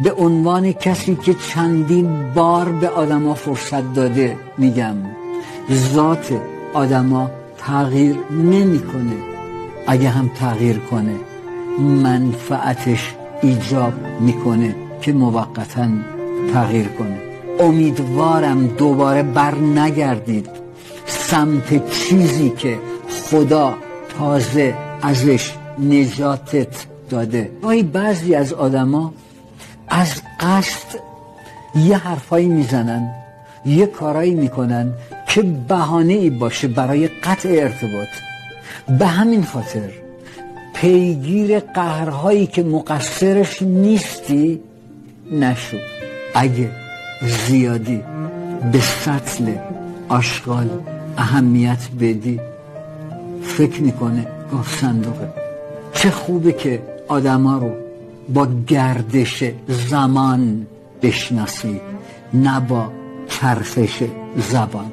به عنوان کسی که چندین بار به آدما فرصت داده میگم ذات آدما تغییر نمیکنه. اگه هم تغییر کنه منفعتش ایجاب میکنه که موقتا تغییر کنه. امیدوارم دوباره بر نگردید سمت چیزی که خدا تازه ازش نجاتت داده. بعضی از آدما از قصد یه حرفایی میزنن، یه کارایی میکنن که بهانه‌ای باشه برای قطع ارتباط. به همین خاطر پیگیر قهرهایی که مقصرش نیستی نشو. اگه زیادی به سطل آشغال اهمیت بدی فکر میکنه گاه صندوقه. چه خوبه که آدما رو با گردش زمان بشناسی نه با چرخش زبان.